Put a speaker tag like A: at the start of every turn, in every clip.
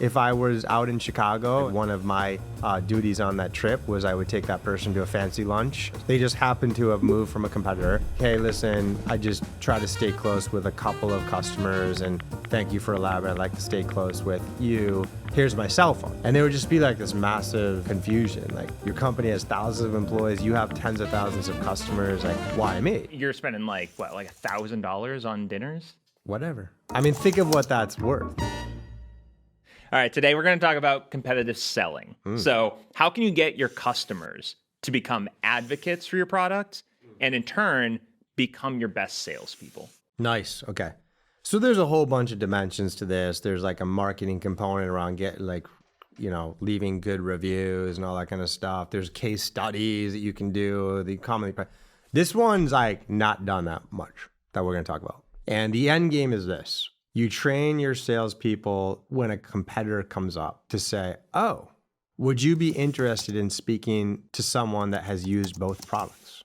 A: If I was out in Chicago, one of my duties on that trip was I would take that person to a fancy lunch. They just happened to have moved from a competitor. Hey, listen, I just try to stay close with a couple of customers, and thank you for elaborating. I'd like to stay close with you. Here's my cell phone. And there would just be like this massive confusion. Like, your company has thousands of employees, you have tens of thousands of customers, like, why me?
B: You're spending like $1,000 on dinners?
A: Whatever. I mean, think of what that's worth.
B: All right, today we're going to talk about competitive selling. So how can you get your customers to become advocates for your product and in turn become your best salespeople?
A: Nice. Okay. So there's a whole bunch of dimensions to this. There's like a marketing component around leaving good reviews and all that kind of stuff. There's case studies that you can do. This one's like not done that much that we're going to talk about. And the end game is this. You train your salespeople when a competitor comes up to say, oh, would you be interested in speaking to someone that has used both products?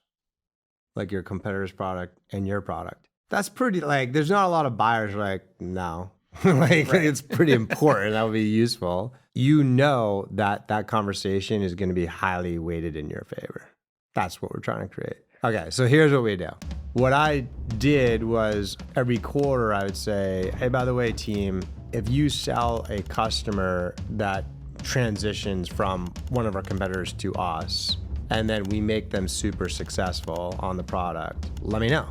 A: Like your competitor's product and your product. That's pretty, there's not a lot of buyers like, no. Right. It's pretty important. That would be useful. You know that conversation is going to be highly weighted in your favor. That's what we're trying to create. Okay, so here's what we do. What I did was every quarter I would say, hey, by the way, team, if you sell a customer that transitions from one of our competitors to us, and then we make them super successful on the product, let me know.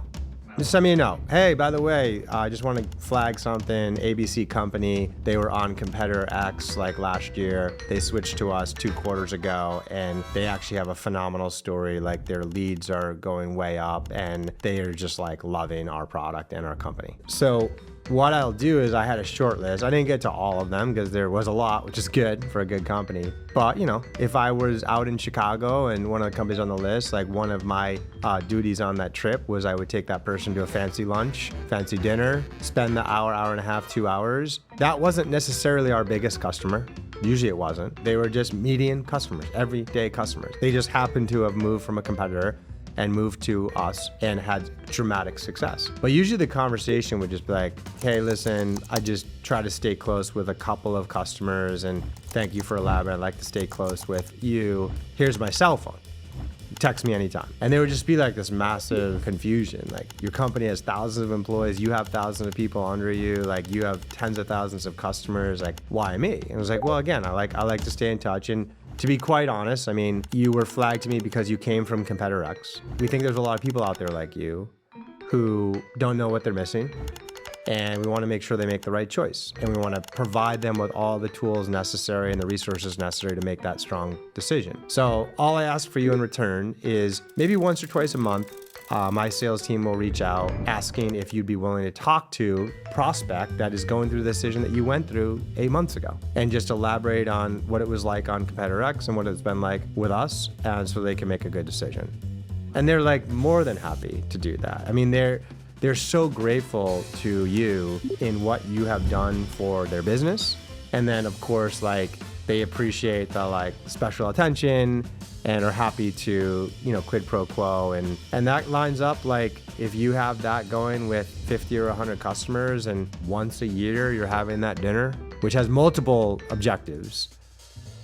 A: Just send me a note. Hey, by the way, I just want to flag something. ABC company, they were on competitor X last year. They switched to us 2 quarters ago, and they actually have a phenomenal story. Their leads are going way up, and they are just loving our product and our company. So what I'll do is I had a short list. I didn't get to all of them because there was a lot, which is good for a good company. But, if I was out in Chicago and one of the companies on the list, one of my duties on that trip was I would take that person to a fancy lunch, fancy dinner, spend the hour and a half, 2 hours. That wasn't necessarily our biggest customer. Usually it wasn't. They were just median customers, everyday customers. They just happened to have moved from a competitor and moved to us and had dramatic success. But usually the conversation would just be like, hey, listen, I just try to stay close with a couple of customers, and thank you for elaborating. I'd like to stay close with you. Here's my cell phone. Text me anytime. And there would just be this massive confusion. Your company has thousands of employees, you have thousands of people under you, you have tens of thousands of customers, why me? And it was well, again, I like to stay in touch. And to be quite honest, you were flagged to me because you came from competitor X. We think there's a lot of people out there like you who don't know what they're missing, and we want to make sure they make the right choice. And we want to provide them with all the tools necessary and the resources necessary to make that strong decision. So all I ask for you in return is maybe once or twice a month, my sales team will reach out asking if you'd be willing to talk to a prospect that is going through the decision that you went through 8 months ago, and just elaborate on what it was like on competitor X and what it's been like with us, and so they can make a good decision. And they're more than happy to do that. They're so grateful to you in what you have done for their business. And then of course, they appreciate the special attention and are happy to, quid pro quo. And that lines up if you have that going with 50 or 100 customers, and once a year you're having that dinner, which has multiple objectives.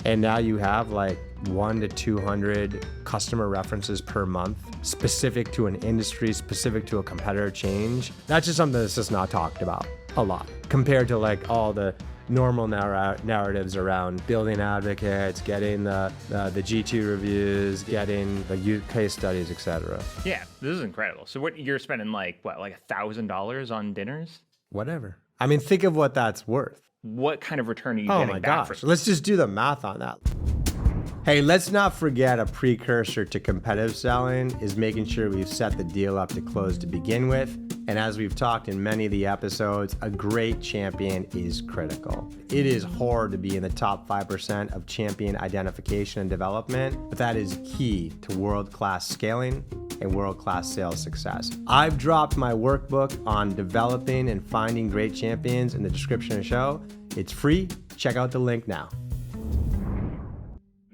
A: And now you have 1 to 200 customer references per month, specific to an industry, specific to a competitor change. That's just something that's just not talked about a lot compared to all the normal narratives around building advocates, getting the G2 reviews, getting the case studies, etc.
B: Yeah, this is incredible. So what, you're spending $1,000 on dinners?
A: Whatever. Think of what that's worth.
B: What kind of return are you getting back from it?
A: Let's just do the math on that. Hey, let's not forget a precursor to competitive selling is making sure we've set the deal up to close to begin with. And as we've talked in many of the episodes, a great champion is critical. It is hard to be in the top 5% of champion identification and development, but that is key to world-class scaling and world-class sales success. I've dropped my workbook on developing and finding great champions in the description of the show. It's free. Check out the link now.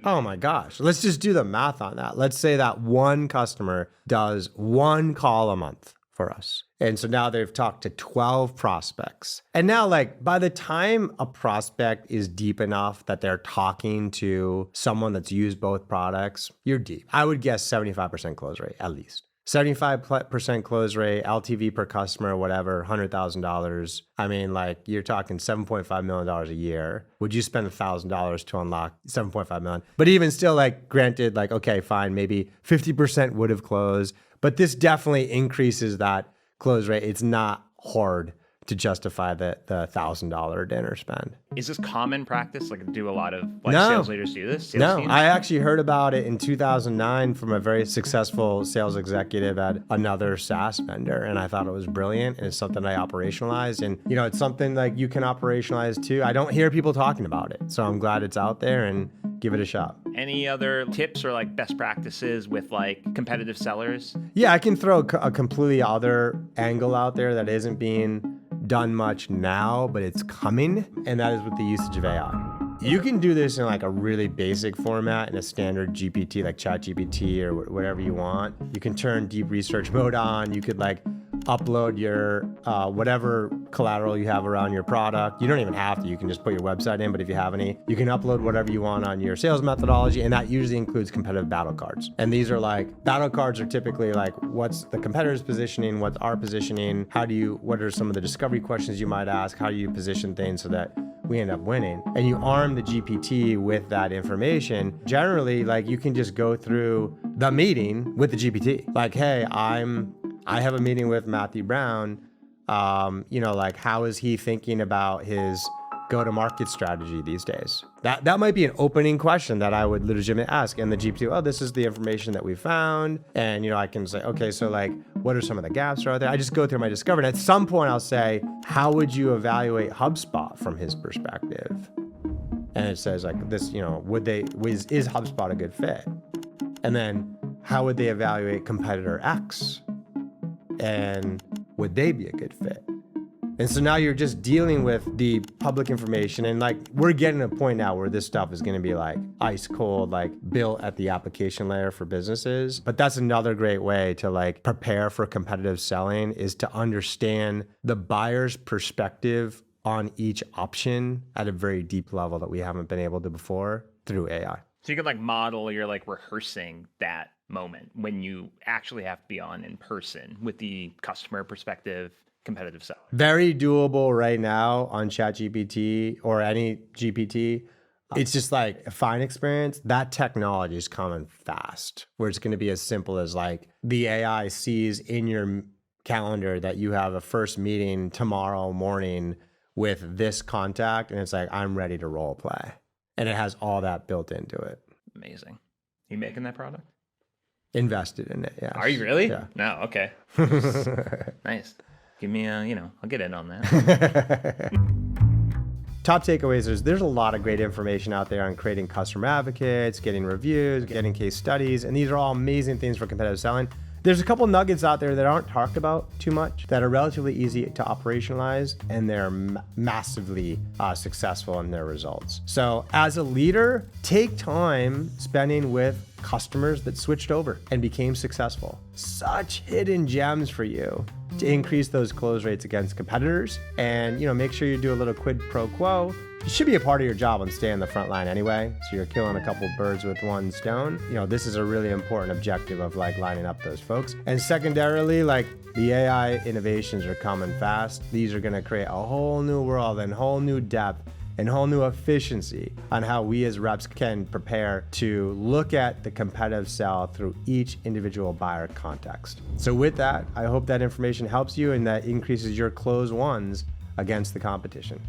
A: Oh my gosh, let's just do the math on that. Let's say that one customer does 1 call a month for us. And so now they've talked to 12 prospects. And now, like, by the time a prospect is deep enough that they're talking to someone that's used both products, you're deep. I would guess 75% close rate, at least. 75% close rate, LTV per customer, whatever, $100,000. I mean, like, you're talking $7.5 million a year. Would you spend $1,000 to unlock $7.5 million? But even still, like, granted, like, okay, fine, maybe 50% would have closed, but this definitely increases that close rate. It's not hard to justify the $1,000 dinner spend.
B: Is this common practice? Like, do a lot of like
A: No.
B: sales leaders do this? Sales
A: No,
B: teams?
A: I actually heard about it in 2009 from a very successful sales executive at another SaaS vendor. And I thought it was brilliant. And it's something I operationalized. And, you know, it's something like you can operationalize too. I don't hear people talking about it. So I'm glad it's out there, and give it a shot.
B: Any other tips or like best practices with like competitive sellers?
A: Yeah, I can throw a completely other angle out there that isn't being done much now, but it's coming, and that is with the usage of AI. You can do this in like a really basic format in a standard GPT, like ChatGPT or whatever you want. You can turn deep research mode on. You could like upload your whatever collateral you have around your product. You don't even have to. You can just put your website in, but if you have any, you can upload whatever you want on your sales methodology, and that usually includes competitive battle cards. And these are like, battle cards are typically like, what's the competitor's positioning, what's our positioning, what are some of the discovery questions you might ask, how do you position things so that we end up winning. And you arm the GPT with that information. Generally, like, you can just go through the meeting with the GPT. Like, hey, I have a meeting with Matthew Brown. You know, like, how is he thinking about his go-to-market strategy these days? That might be an opening question that I would legitimately ask. And the GPT, oh, this is the information that we found. And, you know, I can say, okay, so like, what are some of the gaps out there? I just go through my discovery. And at some point I'll say, how would you evaluate HubSpot from his perspective? And it says like this, you know, is HubSpot a good fit? And then how would they evaluate competitor X? And would they be a good fit? And so now you're just dealing with the public information, and like, we're getting to a point now where this stuff is going to be like ice cold, like built at the application layer for businesses. But that's another great way to like prepare for competitive selling, is to understand the buyer's perspective on each option at a very deep level that we haven't been able to before through AI.
B: So you can like model, you're like rehearsing that moment when you actually have to be on in person with the customer perspective, competitive seller.
A: Very doable right now on ChatGPT or any GPT. It's just like a fine experience. That technology is coming fast, where it's going to be as simple as like the AI sees in your calendar that you have a first meeting tomorrow morning with this contact, and it's like, I'm ready to role play. And it has all that built into it.
B: Amazing. You making that product?
A: Invested in it, yeah.
B: Are you really?
A: Yeah.
B: No, okay. Nice. Give me a, I'll get in on that.
A: Top takeaways is there's a lot of great information out there on creating customer advocates, getting reviews, getting case studies, and these are all amazing things for competitive selling. There's a couple nuggets out there that aren't talked about too much that are relatively easy to operationalize, and they're massively successful in their results. So as a leader, take time spending with customers that switched over and became successful. Such hidden gems for you to increase those close rates against competitors. And, make sure you do a little quid pro quo. It should be a part of your job on staying on the front line anyway. So you're killing a couple birds with one stone. This is a really important objective of like lining up those folks. And secondarily, like, the AI innovations are coming fast. These are going to create a whole new world and whole new depth and whole new efficiency on how we as reps can prepare to look at the competitive sell through each individual buyer context. So with that, I hope that information helps you and that increases your close ones against the competition.